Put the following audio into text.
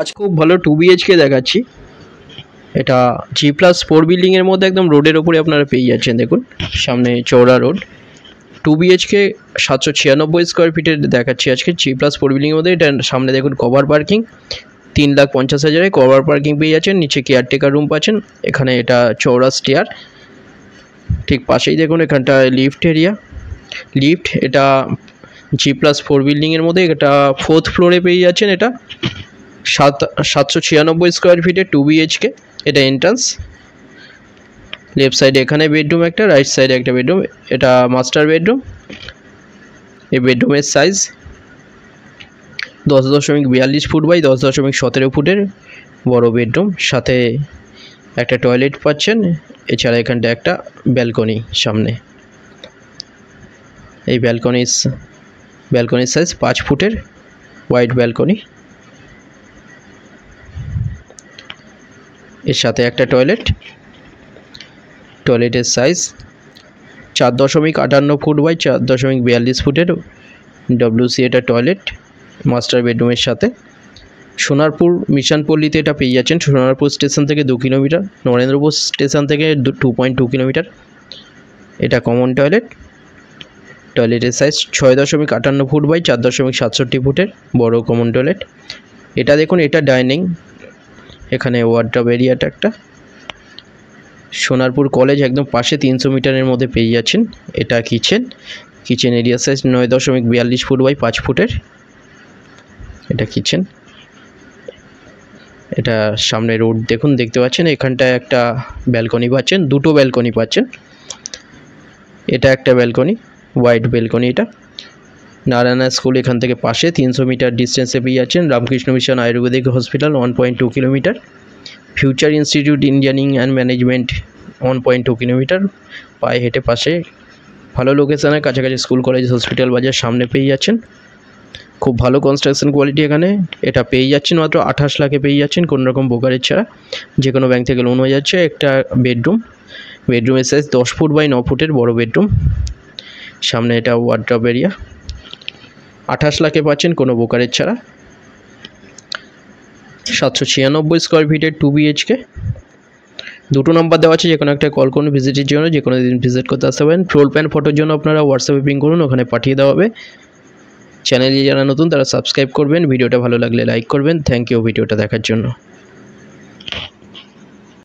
আজ খুব ভালো 2 BHK দেখাচ্ছি। এটা G+4 বিল্ডিং এর মধ্যে একদম রোডের উপরে আপনারা পেয়ে যাচ্ছেন। দেখুন সামনে চওড়া রোড। 2 BHK 796 স্কোয়ার ফিটের দেখাচ্ছি আজকে G+4 বিল্ডিং এর মধ্যে। এটা সামনে দেখুন কভার পার্কিং 3,50,000 কভার পার্কিং পেয়ে যাচ্ছেন। নিচে কেয়ারটেকার রুম পাচ্ছেন। এখানে এটা চওড়া স্টেয়ার, ঠিক পাশেই দেখুন এখানটা লিফট এরিয়া। লিফট এটা G+4 বিল্ডিং এর মধ্যে, এটা 4th ফ্লোরে পেয়ে যাচ্ছেন। এটা 796 স্কোয়ার ফিটে 2 BHK। এটা এন্ট্রান্স। লেফট সাইডে এখানে বেডরুম একটা, রাইট সাইডে একটা বেডরুম। এটা মাস্টার বেডরুম। এই বেডরুমের সাইজ 10.42 ফুট বাই 10.17 ফুটের বড় বেডরুম। সাথে একটা টয়লেট পাচ্ছেন। এছাড়া এখানটা একটা ব্যালকনি সামনে। এই ব্যালকনির সাইজ 5 ফুটের ওয়াইড ব্যালকনি। এর সাথে একটা টয়লেটের সাইজ 4.58 ফুট বাই 4.42 ফুটের WC এটা টয়লেট মাস্টার বেডরুমের সাথে। সোনারপুর মিশনপল্লীতে এটা পেয়ে যাচ্ছেন। সোনারপুর স্টেশন থেকে 2 কিলোমিটার, নরেন্দ্রপুর স্টেশন থেকে 2.2 কিলোমিটার। এটা কমন টয়লেটের সাইজ 6.58 ফুট বাই 4.67 ফুটের বড় কমন টয়লেট। এটা দেখুন, এটা ডাইনিং। এখানে ওয়ার্ডরোব এরিয়াটা একটা। সোনারপুর কলেজ একদম পাশে 300 মিটারের মধ্যে পেয়ে যাচ্ছেন। এটা kitchen area size 9.42 foot by 5 ফুটের। এটা কিচেন। এটা সামনে রোড দেখুন, দেখতে পাচ্ছেন। এখানটায় একটা ব্যালকনি পাচ্ছেন, দুটো ব্যালকনি পাচ্ছেন। এটা একটা ব্যালকনি, ওয়াইড ব্যালকনি। এটা নারায়ণা স্কুল এখান থেকে পাশে 300 মিটার ডিস্টেন্সে পেয়ে যাচ্ছেন। Ramakrishna mission Ayurvedic hospital 1.2 kilometre. Future institute engineering and management 1.2 kilometre. পায়ে হেঁটে পাশে ভালো লোকেশানে কাছাকাছি স্কুল কলেজ হসপিটাল বাজার সামনে পেয়ে যাচ্ছেন। খুব ভালো কনস্ট্রাকশন কোয়ালিটি এখানে। এটা পেয়ে যাচ্ছেন মাত্র 28 লাখে পেয়ে যাচ্ছেন, কোনো রকম ব্রোকারেজ ছাড়া। যে কোনো ব্যাংক থেকে লোন হয়ে যাচ্ছে। একটা বেডরুমের সাইজ 10 ফুট বাই 9 ফুটের বড় বেডরুম। সামনে এটা ওয়ার্ডরোব এরিয়া। 28 লাখে পাচ্ছেন কোনো ব্রোকারেজ ছাড়া। 796 স্কোয়ার ফিটের 2 BHK। দুটো নাম্বার দেওয়া আছে, যে কোনো একটা কল করুন ভিজিটের জন্য। যে কোনো দিন ভিজিট করতে আসতে পারেন। ফ্লোর প্ল্যান ফটোর জন্য আপনারা হোয়াটসঅ্যাপে পিং করুন, ওখানে পাঠিয়ে দেওয়া হবে। চ্যানেলে যারা নতুন তারা সাবস্ক্রাইব করবেন। ভিডিওটা ভালো লাগলে লাইক করবেন। থ্যাংক ইউ ভিডিওটা দেখার জন্য।